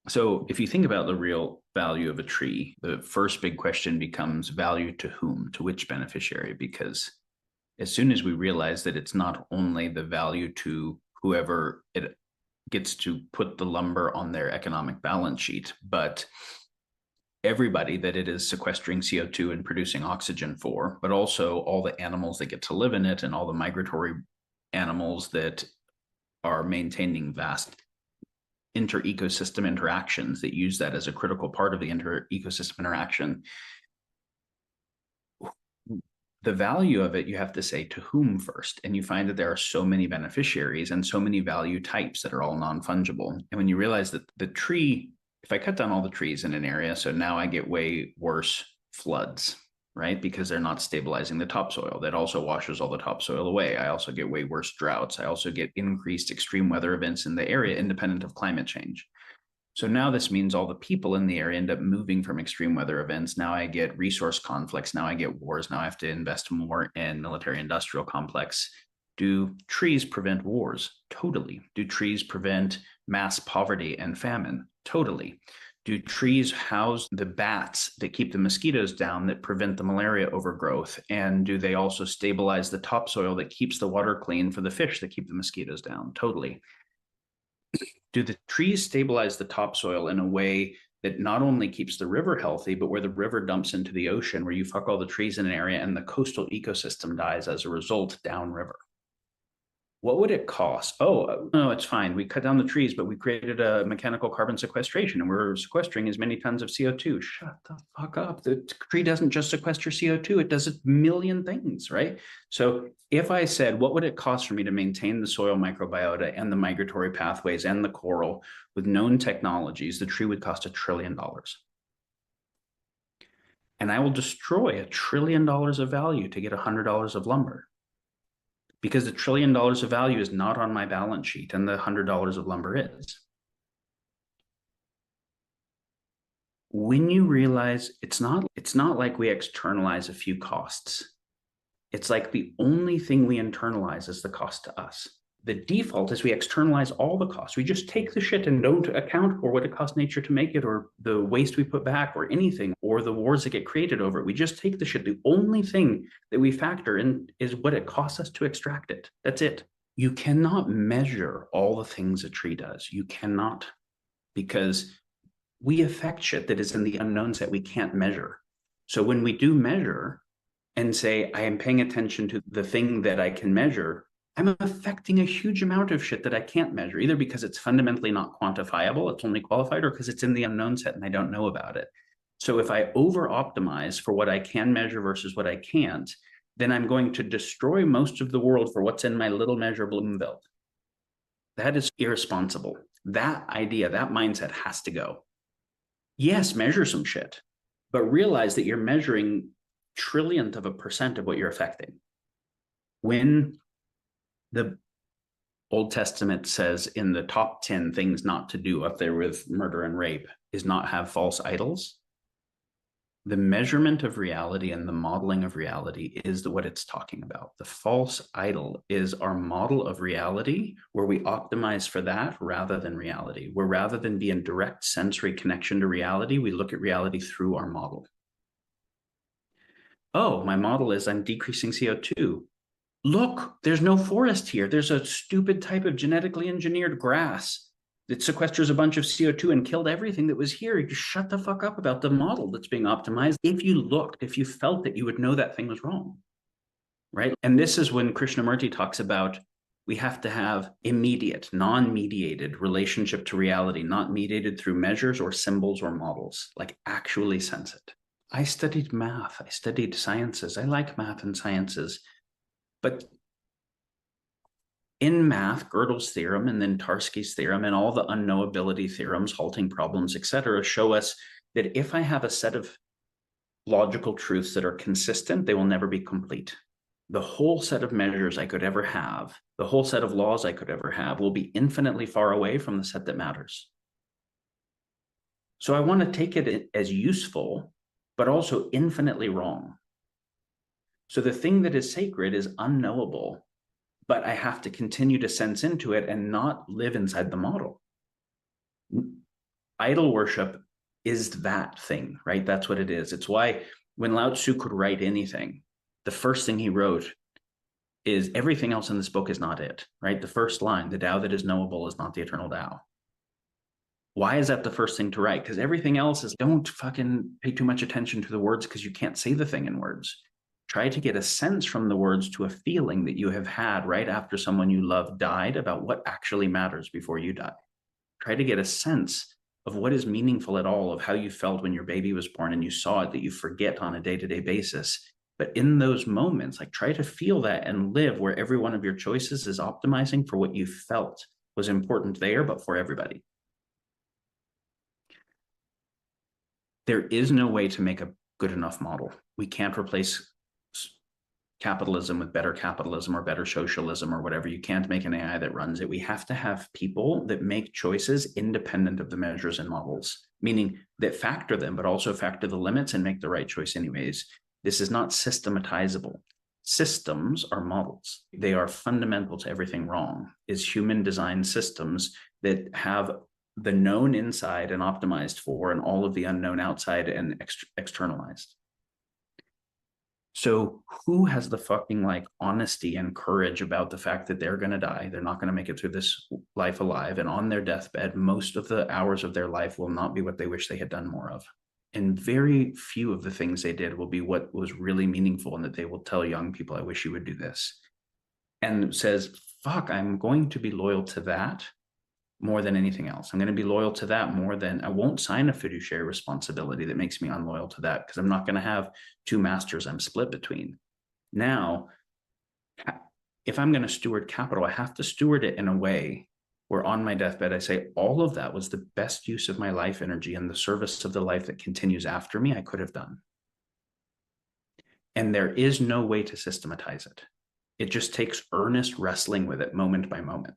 So if you think about the real value of a tree, the first big question becomes value to whom, to which beneficiary? Because as soon as we realize that it's not only the value to whoever it gets to put the lumber on their economic balance sheet, but everybody that it is sequestering CO2 and producing oxygen for, but also all the animals that get to live in it and all the migratory animals that are maintaining vast inter-ecosystem interactions that use that as a critical part of the inter-ecosystem interaction. The value of it, you have to say to whom first, and you find that there are so many beneficiaries and so many value types that are all non-fungible. And when you realize that the tree, if I cut down all the trees in an area, so now I get way worse floods, right? Because they're not stabilizing the topsoil. That also washes all the topsoil away. I also get way worse droughts. I also get increased extreme weather events in the area independent of climate change. So now this means all the people in the area end up moving from extreme weather events. Now I get resource conflicts. Now I get wars. Now I have to invest more in military industrial complex. Do trees prevent wars? Totally. Do trees prevent mass poverty and famine? Totally. Do trees house the bats that keep the mosquitoes down that prevent the malaria overgrowth? And do they also stabilize the topsoil that keeps the water clean for the fish that keep the mosquitoes down? Totally. Do the trees stabilize the topsoil in a way that not only keeps the river healthy, but where the river dumps into the ocean, where you fuck all the trees in an area and the coastal ecosystem dies as a result downriver? What would it cost? Oh, no, it's fine. We cut down the trees, but we created a mechanical carbon sequestration and we're sequestering as many tons of CO2. Shut the fuck up. The tree doesn't just sequester CO2, it does a million things, right? So if I said, what would it cost for me to maintain the soil microbiota and the migratory pathways and the coral with known technologies, the tree would cost $1 trillion. And I will destroy $1 trillion of value to get $100 of lumber, because $1 trillion of value is not on my balance sheet and the $100 of lumber is. When you realize it's not like we externalize a few costs. It's like the only thing we internalize is the cost to us. The default is we externalize all the costs. We just take the shit and don't account for what it costs nature to make it, or the waste we put back, or anything, or the wars that get created over it. We just take the shit. The only thing that we factor in is what it costs us to extract it. That's it. You cannot measure all the things a tree does. You cannot, because we affect shit that is in the unknowns that we can't measure. So when we do measure and say, I am paying attention to the thing that I can measure, I'm affecting a huge amount of shit that I can't measure, either because it's fundamentally not quantifiable, it's only qualified, or because it's in the unknown set and I don't know about it. So if I over-optimize for what I can measure versus what I can't, then I'm going to destroy most of the world for what's in my little measurable belt. That is irresponsible. That idea, that mindset has to go. Yes, measure some shit, but realize that you're measuring trillionth of a percent of what you're affecting. When the Old Testament says in the top 10 things not to do up there with murder and rape is not have false idols, the measurement of reality and the modeling of reality is what it's talking about. The false idol is our model of reality where we optimize for that rather than reality, where rather than be in direct sensory connection to reality, we look at reality through our model. Oh, my model is I'm decreasing CO2. Look, there's no forest here. There's a stupid type of genetically engineered grass that sequesters a bunch of CO2 and killed everything that was here. You just shut the fuck up about the model that's being optimized. If you looked, if you felt it, you would know that thing was wrong, right? And this is when Krishnamurti talks about we have to have immediate, non-mediated relationship to reality, not mediated through measures or symbols or models, like actually sense it. I studied math. I studied sciences. I like math and sciences. But in math, Gödel's theorem and then Tarski's theorem and all the unknowability theorems, halting problems, etc., show us that if I have a set of logical truths that are consistent, they will never be complete. The whole set of measures I could ever have, the whole set of laws I could ever have, will be infinitely far away from the set that matters. So I want to take it as useful, but also infinitely wrong. So the thing that is sacred is unknowable, but I have to continue to sense into it and not live inside the model. idol worship is that thing, right? That's what it is. It's why when Lao Tzu could write anything, the first thing he wrote is everything else in this book is not it, right? The first line, the Tao that is knowable is not the eternal Tao. Why is that the first thing to write? Because everything else is, don't fucking pay too much attention to the words because you can't say the thing in words. Try to get a sense from the words to a feeling that you have had right after someone you love died about what actually matters before you die. Try to get a sense of what is meaningful at all, of how you felt when your baby was born and you saw it, that you forget on a day-to-day basis. But in those moments, like, try to feel that and live where every one of your choices is optimizing for what you felt was important there, but for everybody. There is no way to make a good enough model. We can't replace capitalism with better capitalism or better socialism or whatever. You can't make an AI that runs it. We have to have people that make choices independent of the measures and models, meaning that factor them, but also factor the limits and make the right choice anyways. This is not systematizable. Systems are models. They are fundamental to everything wrong, is human designed systems that have the known inside and optimized for, and all of the unknown outside and externalized. So who has the fucking like honesty and courage about the fact that they're going to die? They're not going to make it through this life alive. And on their deathbed, most of the hours of their life will not be what they wish they had done more of. And very few of the things they did will be what was really meaningful, and that they will tell young people, I wish you would do this. And says, fuck, I'm going to be loyal to that more than anything else. I'm going to be loyal to that more than, I won't sign a fiduciary responsibility that makes me unloyal to that, because I'm not going to have two masters I'm split between. Now, if I'm going to steward capital, I have to steward it in a way where on my deathbed, I say, all of that was the best use of my life energy and the service of the life that continues after me I could have done. And there is no way to systematize it. It just takes earnest wrestling with it moment by moment.